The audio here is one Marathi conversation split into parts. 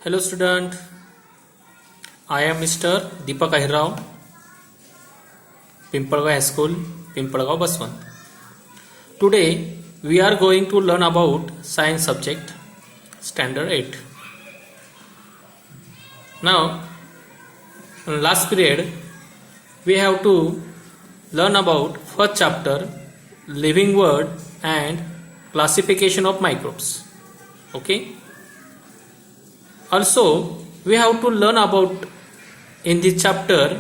Hello student, I am Mr. Deepak Ahirrao, Pimpalgaon High School, Pimpalgaon Baswant. Today we are going to learn about science subject, standard 8. Now, in last period we have to learn about first chapter, living world and classification of microbes. Okay. Also, we have to learn about in this chapter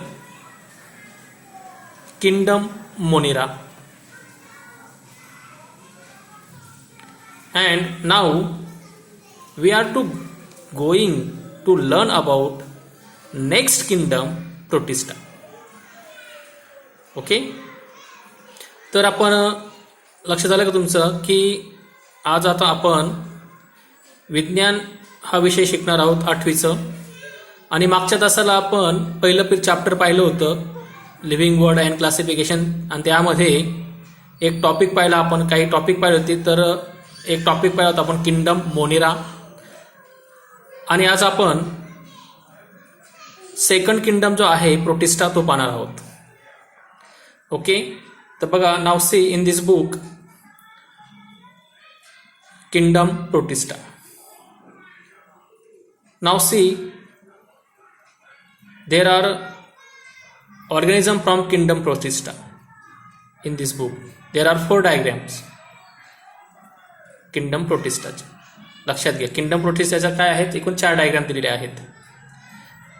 kingdom Monera. And now we are going to learn about next kingdom Protista. Okay. तर आपण लक्षात आलं का तुमचं की आज आता आपण विज्ञान हा विषय शिकणार आहोत 8वीचं. आणि मागच्या तासाला आपण पहिलं चॅप्टर पाहिलं होतं लिव्हिंग वर्ड अँड क्लासिफिकेशन, आणि त्यामध्ये एक टॉपिक पाहिला आपण, काही टॉपिक पाहिले होते. तर एक टॉपिक पाहिला होता आपण किंगडम मोनेरा. आणि आज आपण सेकंड किंगडम जो आहे प्रोटिस्टा तो पाहणार आहोत. ओके. तर बघा, now see in this book kingdom protista. Now see, there are organisms from kingdom Protista in this book. There are 4 diagrams. Kingdom Protista. लक्षात घ्या, किंगडम प्रोटिस्टाच्या काय आहेत, एकूण 4 डायग्राम दिलेले आहेत.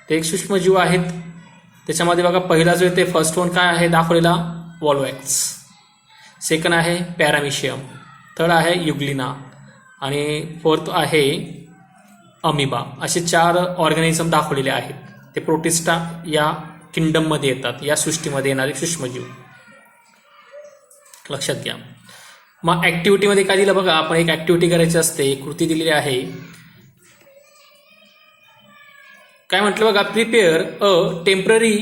ते एक सूक्ष्मजीव आहेत. त्याच्यामध्ये बघा, पहिला जो येते फर्स्ट वन काय आहे दाखवलेला, वॉल्वॅक्स. सेकंड आहे पॅरामिशियम. थर्ड आहे युग्लिना. आणि फोर्थ आहे अमिबा. असे 4 ऑर्गॅनिझम दाखवलेले आहेत. ते प्रोटिस्टा या किंगडममध्ये येतात, या सृष्टीमध्ये येणारे सूक्ष्मजीव. लक्षात घ्या. मग ॲक्टिव्हिटीमध्ये काय दिलं बघा, आपण एक ॲक्टिव्हिटी करायची असते, एक कृती दिलेली आहे. काय म्हटलं बघा, prepare a temporary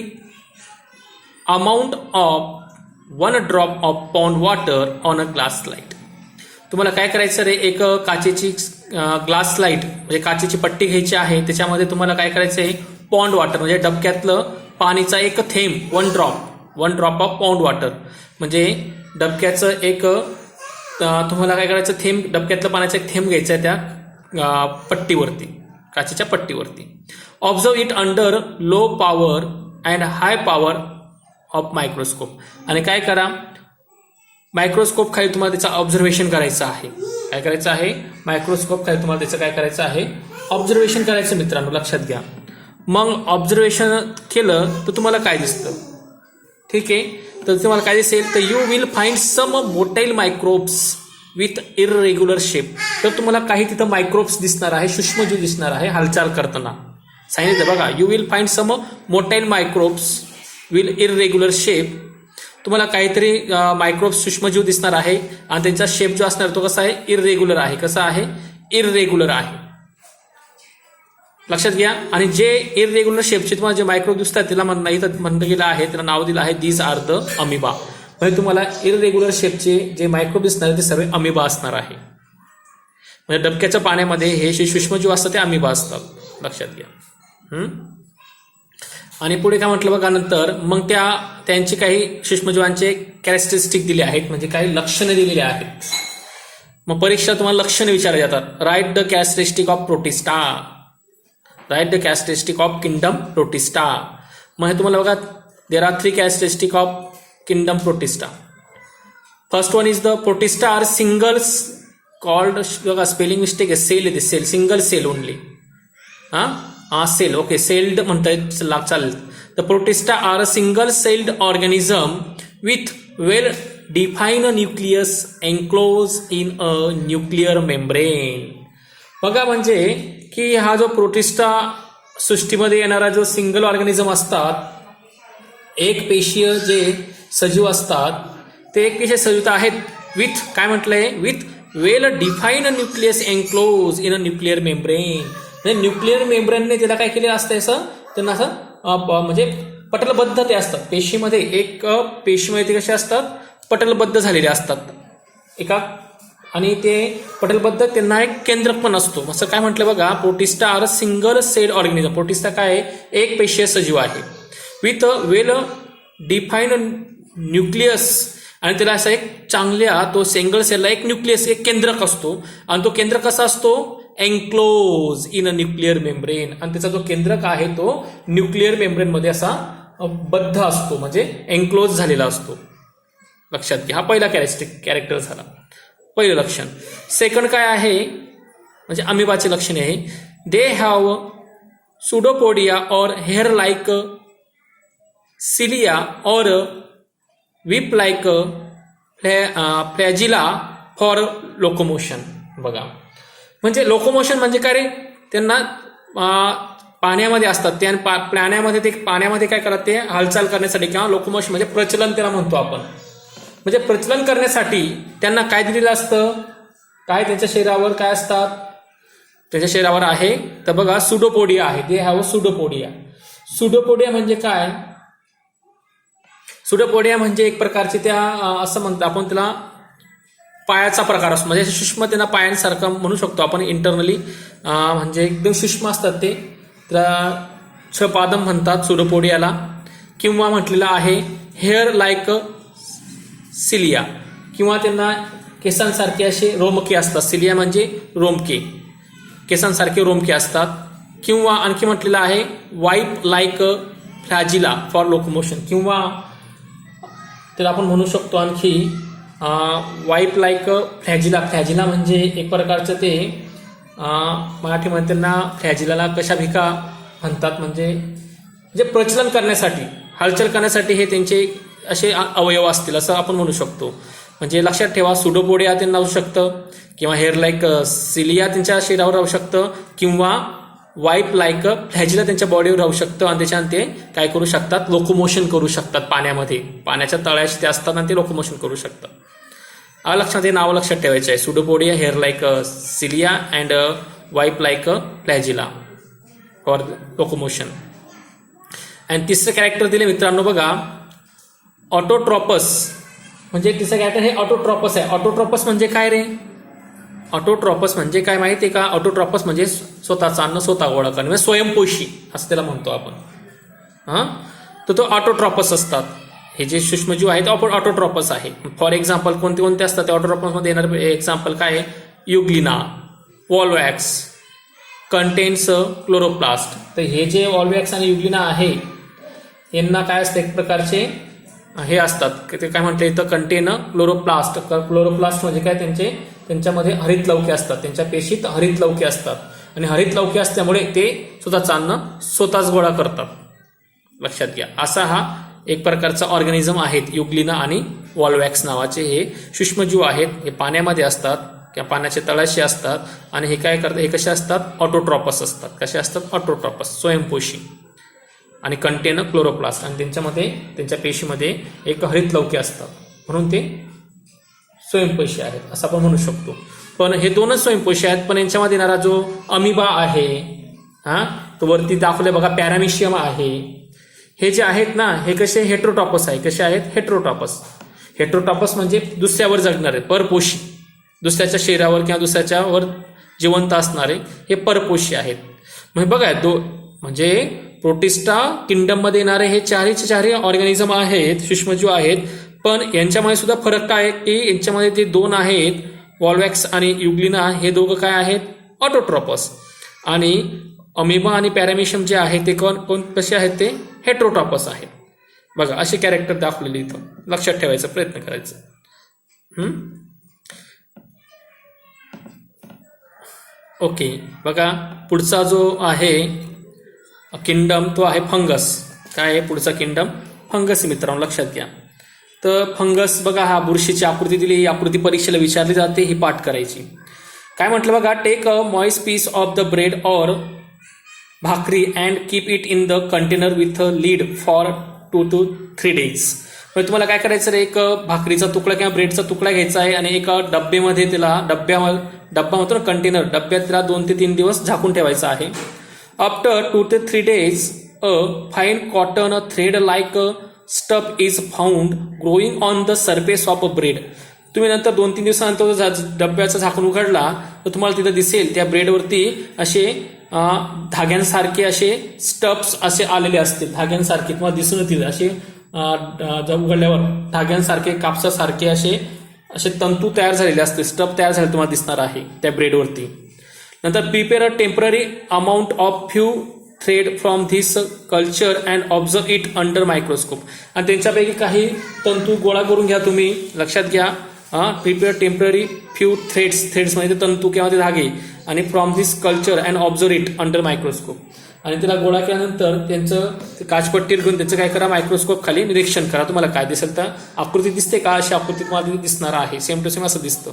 amount of 1 drop of pond water on a glass slide. तुम्हाला काय करायचं रे, एक काचेची ग्लास स्लाइड म्हणजे काचेची पट्टी घ्यायची आहे. त्याच्यामध्ये तुम्हाला काय करायचं आहे, पॉन्ड वॉटर म्हणजे डबक्यातलं पाणीचा एक थेंब, 1 ड्रॉप ऑफ पॉन्ड वॉटर म्हणजे डबक्याचं एक, तुम्हाला काय करायचं, थेंब, डबक्यातलं पाण्याचा एक थेंब घ्यायचा आहे त्या पट्टीवरती, काचेच्या पट्टीवरती. Observe it under low power and high power of microscope. आणि काय करा, मायक्रोस्कोप खाली तुम्हाला त्याचं ऑब्झर्वेशन करायचं आहे. काय करायचं आहे, मायक्रोस्कोप खाली तुम्हाला त्याचं काय करायचं आहे, ऑब्झर्वेशन करायचं मित्रांनो. लक्षात घ्या. मग ऑब्झर्वेशन केलं तर तुम्हाला काय दिसतं, ठीक आहे. तर तुम्हाला काय दिसेल, तर you will find some motile microbes with irregular shape. तर तुम्हाला काही तिथं मायक्रोब्स दिसणार आहे, सूक्ष्मजीव दिसणार आहे हालचाल करताना. सांगितलं बघा, you will find some motile microbes with irregular shape. तुम्हाला काहीतरी मायक्रोब्स सूक्ष्मजीव दिसणार आहे आणि त्यांचा शेप जो असणार तो कसा आहे, इररेग्युलर आहे. कसा आहे, इररेग्युलर आहे. लक्षात घ्या. आणि जे इररेग्युलर शेपचे तुम्हाला जे मायक्रोब दिसतात त्याला म्हणलं गेलं आहे, त्याला नाव दिलं आहे दीज आर द अमिबा. म्हणजे तुम्हाला इररेग्युलर शेपचे जे मायक्रोब दिसणार ते सर्व अमिबा असणार आहे. म्हणजे डबक्याच्या पाण्यामध्ये हे जे सूक्ष्मजीव असतात ते अमिबा असतात. लक्षात घ्या. आणि पुढे काय म्हटलं बघा, नंतर मग त्यांची काही सूक्ष्मजीवांचे कॅरेक्टरिस्टिक दिले आहेत, म्हणजे काही लक्षणे दिलेली आहेत. मग परीक्षा तुम्हाला लक्षणे विचारले जातात. Write the characteristic of protista. Write the characteristic of kingdom protista. मग हे तुम्हाला बघा, there are 3 characteristic of kingdom protista. First one is the protista are singles called, बघा स्पेलिंग मिस्टेक आहे, सेल येते, cell, single cell only. Cell, okay, celled म्हणता येत चालेल. The protista are a single celled organism with well define nucleus enclose in a nuclear membrane. बघा, म्हणजे की हा जो प्रोटिस्टा सृष्टीमध्ये येणारा जो सिंगल ऑर्गॅनिझम असतात, एक पेशीय जे सजीव असतात, ते एक पेशीय सजीव आहेत विथ, काय म्हटलंय, with well define nucleus enclose in a nuclear membrane. म्हणजे न्यूक्लिअर मेम्ब्रेनने त्याला काय केलेलं असतं, असं त्यांना असं म्हणजे पटलबद्ध ते असतात. पेशीमध्ये एक पेशीमध्ये ते कसे असतात, पटलबद्ध झालेले असतात एका आणि ते पटेलबद्ध त्यांना एक केंद्रक पण असतो. असं काय म्हटलं बघा, protista are single cell organism. Protista काय आहे, एक पेशीय सजीव आहे विथ वेल डिफाईन्ड न्यूक्लियस, आणि त्याला असा एक चांगल्या तो सिंगल सेलला एक न्यूक्लियस एक केंद्रक असतो, आणि तो केंद्रक कसा असतो, एन्क्लोज इन अ न्यूक्लिअर मेम्ब्रेन, आणि त्याचा जो केंद्रक आहे तो न्यूक्लिअर मेम्ब्रेनमध्ये असा बद्ध असतो, म्हणजे एन्क्लोज झालेला असतो. लक्षात घ्या, हा पहिला कॅरेक्टर झाला, पहिलं लक्षण. सेकंड काय आहे, म्हणजे अमिबाचे लक्षण आहे, दे हॅव सुडोपोडिया और हेअर लाईक सिलिया और विप लाईक फ्लॅजिला फॉर लोकोमोशन. बघा, म्हणजे लोकोमोशन म्हणजे काय रे, त्यांना पाण्यामध्ये असतात ते, आणि पाण्यामध्ये काय करतात ते, हालचाल करण्यासाठी, किंवा लोकोमोशन म्हणजे प्रचलन त्याला म्हणतो आपण. म्हणजे प्रचलन करण्यासाठी त्यांना काय दिलेलं असतं, काय त्यांच्या शरीरावर काय असतात, त्यांच्या शरीरावर आहे तर बघा सुडोपोडिया आहे, दे हॅव सुडोपोडिया. सुडोपोडिया म्हणजे काय, सुडोपोडिया म्हणजे एक प्रकारचे त्या असं म्हणतो आपण त्याला पायाचा प्रकार असतो, म्हणजे सूक्ष्म त्यांना पायांसारखं म्हणू शकतो आपण इंटरनली, म्हणजे एकदम सूक्ष्म असतात ते, त्याला छपादम म्हणतात सुडोपोडियाला. किंवा म्हटलेलं आहे हेअर लाईक सिलिया, किंवा त्यांना केसांसारखे असे रोमके असतात. सिलिया म्हणजे रोमके, केसांसारखे रोमके असतात. किंवा आणखी म्हटलेलं आहे वाईप लाईक फ्लॅजिला फॉर लोकोमोशन, किंवा त्याला आपण म्हणू शकतो आणखी वाईप लाईक फ्लॅजिला. फ्लॅजिला म्हणजे एक प्रकारचं ते मराठीमध्ये त्यांना फ्लॅजिलाला कशा भिका म्हणतात, म्हणजे प्रचलन करण्यासाठी, हालचाल करण्यासाठी हे त्यांचे असे अवयव असतील असं आपण म्हणू शकतो. म्हणजे लक्षात ठेवा, सुडोपोडिया त्यांना राहू शकतं, किंवा हेअर लाईक सिलिया त्यांच्या शरीरावर राहू शकतं, किंवा वाईप लाईक फ्लॅजिला त्यांच्या बॉडीवर राहू शकतं, आणि त्याच्यानंतर ते काय करू शकतात, लोकोमोशन करू शकतात पाण्यामध्ये, पाण्याच्या तळाशी ते असतात आणि ते लोकोमोशन करू शकतात. लक्षात हे नाव लक्षात ठेवायचे आहे, pseudopodia, hair like cilia and whip like flagella for locomotion. आणि तिसरं कॅरेक्टर दिले मित्रांनो बघा, ऑटोट्रॉपस. म्हणजे तिसरं कॅरेक्टर हे ऑटोट्रॉपस आहे. ऑटोट्रॉपस म्हणजे काय रे, ऑटोट्रॉपस म्हणजे काय माहिती आहे का, ऑटोट्रॉपस म्हणजे स्वतःचं अन्न स्वतः गोळा करणे, म्हणजे स्वयंपोषी असं त्याला म्हणतो आपण. तर तो ऑटोट्रॉपस असतात. हे जे सूक्ष्मजीव आहेत ऑटोट्रॉपस आहे. फॉर एक्झाम्पल कोणते कोणते असतात त्या ऑटोट्रॉपसमध्ये येणारे एक्झाम्पल काय आहे, युग्लिना, वॉल्वॅक्स, कंटेन्स क्लोरोप्लास्ट. तर हे जे वॉल्वॅक्स आणि युग्लिना आहे यांना काय असतं, एक प्रकारचे हे असतात, ते काय म्हणते इथं, कंटेन क्लोरोप्लास्ट. क्लोरोप्लास्ट म्हणजे काय, त्यांच्यामध्ये हरित लवके असतात, त्यांच्या पेशीत हरित लवके असतात, आणि हरित लवके असल्यामुळे ते स्वतःचं अन्न स्वतःच गोळा करतात. लक्षात घ्या, असा हा एक प्रकारचा ऑर्गॅनिझम आहेत युग्लिना आणि वॉल्वॅक्स नावाचे हे सूक्ष्मजीव आहेत. हे पाण्यामध्ये असतात किंवा पाण्याच्या तळाशी असतात, आणि हे काय करतात, हे कसे असतात, ऑटोट्रॉपस असतात. कसे असतात, ऑटोट्रॉपस, स्वयंपोषी, आणि कंटेन क्लोरोप्लास्ट, आणि त्यांच्या पेशीमध्ये एक हरित लवके असतात, म्हणून ते स्वयंपोषी आहेत असं आपण म्हणू शकतो. पण हे दोनच स्वयंपोषी आहेत, पण यांच्यामध्ये येणारा जो अमिबा आहे, तो वरती दाखवले बघा, पॅरामिशियम आहे, हे जे आहेत ना, हे कसे हेट्रोटॉपस आहे. कसे आहेत, हेट्रोटॉपस. हेट्रोटॉपस म्हणजे दुसऱ्यावर जगणारे, परपोषी, दुसऱ्याच्या शरीरावर किंवा दुसऱ्याच्यावर जिवंत असणारे हे परपोषी आहेत. म्हणजे बघा, म्हणजे प्रोटिस्टा किंगडममध्ये येणारे हे चारही ऑर्गॅनिझम आहेत, सूक्ष्मजीव आहेत. पण यांच्यामध्ये सुद्धा फरक काय आहे की यांच्यामध्ये जे दोन आहेत, वॉल्वॅक्स आणि युग्लिना, हे दोघं काय आहेत, ऑटोट्रॉपस. आणि अमिबा आणि पॅरामिशियम जे आहे ते कोण कसे आहेत, ते हेट्रोटॉपस आहेत. बघा, असे कॅरेक्टर दाखवलेले इथं लक्षात ठेवायचा प्रयत्न करायचा. ओके, बघा पुढचा जो आहे किंगडम तो आहे फंगस. काय आहे पुढचा किंगडम, फंगस मित्रांनो, लक्षात घ्या. तर फंगस बघा, हा बुरशीची आकृती दिली, ही आकृती परीक्षेला विचारली जाते, ही पाठ करायची. काय म्हटलं बघा, take a moist piece of the bread or bhakri and keep it in the container with lid for 2 to 3 days. म्हणजे तुम्हाला काय करायचं रे, एक भाकरीचा तुकडा किंवा ब्रेडचा तुकडा घ्यायचा आहे, आणि एका डब्यामध्ये त्याला, डब्बा म्हणतो ना कंटेनर, डब्यात त्याला 2 ते 3 दिवस झाकून ठेवायचा आहे. After 2 to 3 days a fine cotton thread like stuff is found growing on the surface of a bread. तुम्ही नंतर 2-3 दिवसानंतर डब्याचं झाकण उघडला तर तुम्हाला तिथं दिसेल त्या ब्रेडवरती असे धाग्यांसारखे असे स्टब्स असे आलेले असतील, धाग्यांसारखे तुम्हाला दिसून येतील असे उघडल्यावर धाग्यांसारखे कापसासारखे असे तंतू तयार झालेले असतील, स्टब तयार झाले तुम्हाला दिसणार आहे त्या ब्रेडवरती. नंतर prepare a temporary amount of few thread from this culture and observe it under microscope. आणि त्यांच्यापैकी काही तंतू गोळा करून घ्या तुम्ही, लक्षात घ्या. प्रिपेअर टेम्पररी फ्यू थ्रेड्स म्हणजे तंतू किंवा ते धागे, आणि from this culture and observe it under microscope. आणि त्याला गोळा केल्यानंतर त्यांचं काचपट्टी घेऊन त्याचं काय करा, मायक्रोस्कोप खाली निरीक्षण करा. तुम्हाला काय दिसेल तर आकृती दिसते का, अशी आकृती तुम्हाला दिसणार आहे. सेम टू सेम असं दिसतं,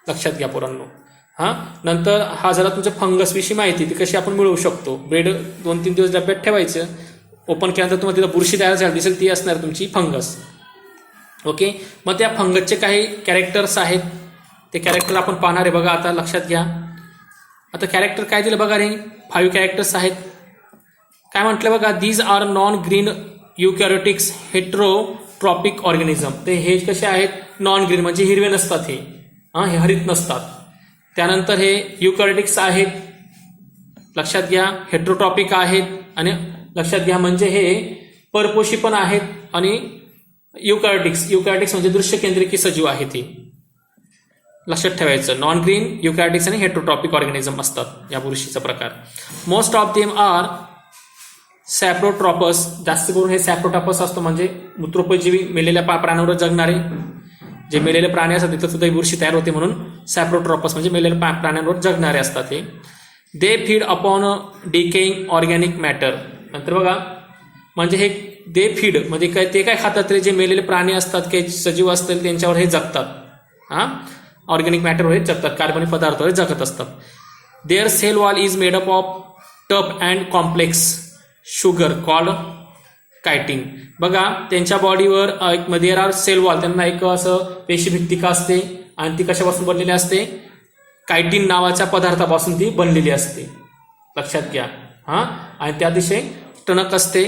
लक्षात घ्या पोरांनो. नंतर हा झाला तुमच्या फंगस विषयी माहिती, ती कशी आपण मिळवू शकतो. ब्रेड 2-3 दिवस डब्यात ठेवायचं, ओपन केल्यानंतर तुम्हाला तिथं बुरशी तयार झाली दिसेल, ती असणार तुमची फंगस. ओके, मग त्या फंगसचे काही कॅरेक्टर्स आहेत, ते कॅरेक्टर आपण पाहणार आहे. बघा आता लक्षात घ्या. आता कॅरेक्टर काय दिलं बघा रे, 5 कॅरेक्टर्स आहेत. काय म्हटलं बघा, these are non green eukaryotics heterotrophic organism. ते हे कसे आहेत, नॉन ग्रीन म्हणजे हिरवे नसतात, हे हरित नसतात. त्यानंतर हे युकॅरियोटिक्स आहेत, लक्षात घ्या. हेट्रोट्रॉपिक आहेत, आणि लक्षात घ्या म्हणजे हे परपोषी पण आहेत. आणि युकॅरियोटिक्स म्हणजे दृश्य केंद्रिकी सजीव आहेत, हे लक्षात ठेवायचं. नॉन ग्रीन, युकॅरियोटिक्स आणि हेट्रोट्रॉपिक ऑर्गॅनिझम असतात या बुरशीचा प्रकार. Most of them are saprotrophs. जास्त करून हे सॅप्रोट्रॉपस असतो, म्हणजे मूत्रोपजीवी मेलेल्या प्राण्यांवर जगणारे जे मेलेले प्राणी असतात तिथं सुद्धा ही बुरशी तयार होते, म्हणून सॅप्रोट्रॉपस म्हणजे मेलेल्या प्राण्यांवर जगणारे असतात हे. They feed upon decaying organic matter. नंतर बघा म्हणजे हे दे फीड म्हणजे काय, ते काय खातात रे, जे मेलेले प्राणी असतात, काही सजीव असतील त्यांच्यावर हे जगतात. ऑर्गॅनिक मॅटरवर हे जगतात, कार्बनिक पदार्थावर जगत असतात. Their cell wall is made up of tough and complex sugar called chitin. बघा त्यांच्या बॉडीवर एक देअर आर सेल वॉल, त्यांना एक असं पेशीभित्तिका असते, आणि ती कशापासून बनलेली असते, कायटिन नावाच्या पदार्थापासून ती बनलेली असते, लक्षात घ्या. आणि त्या अतिशय टणक असते,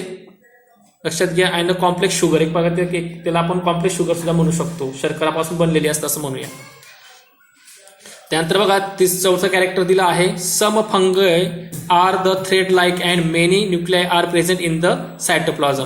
लक्षात घ्या. अँड कॉम्प्लेक्स शुगर, एक प्रकारचे त्याला आपण कॉम्प्लेक्स शुगर सुद्धा म्हणू शकतो, शर्करापासून बनलेली असतं असं म्हणूया. त्यानंतर बघा 34 कॅरेक्टर दिलं आहे. Some fungi are the thread like and many nuclei are present in the cytoplasm.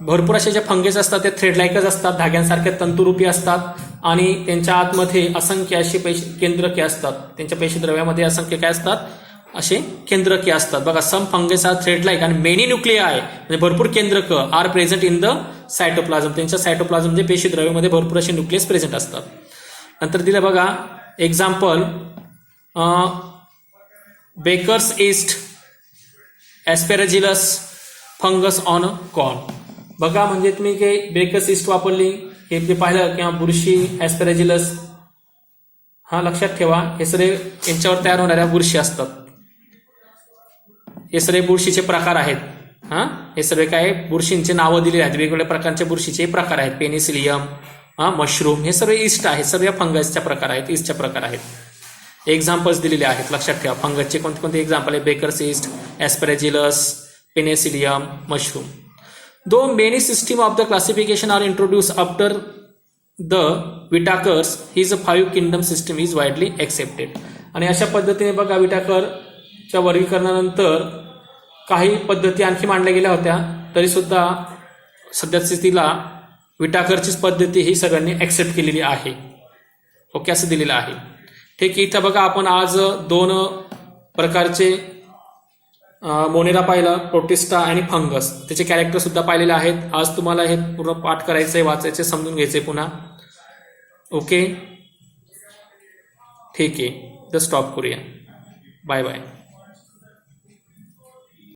भरपूर असे जे फंगस असतात ते थ्रेड लाईकच असतात, धाग्यांसारखे तंतुरूपी असतात, आणि त्यांच्या आतमध्ये असंख्य असे केंद्रके असतात. त्यांच्या पेशीद्रव्यामध्ये असंख्य काय असतात, असे केंद्रके असतात. बघा some fungus are thread like आणि मेनी न्यूक्लिआय म्हणजे भरपूर केंद्रक are present in the cytoplasm. त्यांच्या सायटोप्लाझम म्हणजे पेशीद्रव्यामध्ये भरपूर असे न्यूक्लियस प्रेझेंट असतात. नंतर दिलं बघा example, bakers yeast Aspergillus fungus on corn. बघा म्हणजे तुम्ही काही बेकर्स ईस्ट वापरली, हे ते पाहिलं, किंवा बुरशी ॲस्पेरजिलस, लक्षात ठेवा हे सगळे यांच्यावर तयार होणाऱ्या बुरशी असतात. हे सगळे बुरशीचे प्रकार आहेत. हे सगळे काय बुरशींचे नावं दिलेली आहेत, वेगवेगळ्या प्रकारचे बुरशीचे प्रकार आहेत. पेनिसिलियम, मशरूम, हे सगळे ईस्ट आहेत, सगळ्या फंगसच्या प्रकार आहेत, ईस्टच्या प्रकार आहेत. एक्झाम्पल्स दिलेले आहेत, लक्षात ठेवा. फंगसचे कोणते कोणते एक्झाम्पल आहे, bakers yeast, Aspergillus, Penicillium, mushroom. Though many system of the classification are introduce after the Whittaker's, his 5 kingdom system is widely accepted. आणि अशा पद्धतीने बघा विटाकरच्या वर्गीकरणानंतर काही पद्धती आणखी मांडल्या गेल्या होत्या, तरी सुद्धा सध्या स्थितीला विटाकरचीच पद्धती ही सगळ्यांनी ऍक्सेप्ट केलेली आहे. ओके, असं दिलेलं आहे. ठीक आहे, इथं बघा आपण आज 2 प्रकारचे मोनेरा पाहिला, प्रोटिस्टा आणि फंगस, त्याचे कॅरेक्टर सुद्धा पाहिलेले आहेत. आज तुम्हाला हे पूर्ण पाठ करायचंय, वाचायचे, समजून घ्यायचंय पुन्हा. ओके, ठीक आहे, तर स्टॉप करूया. Bye bye.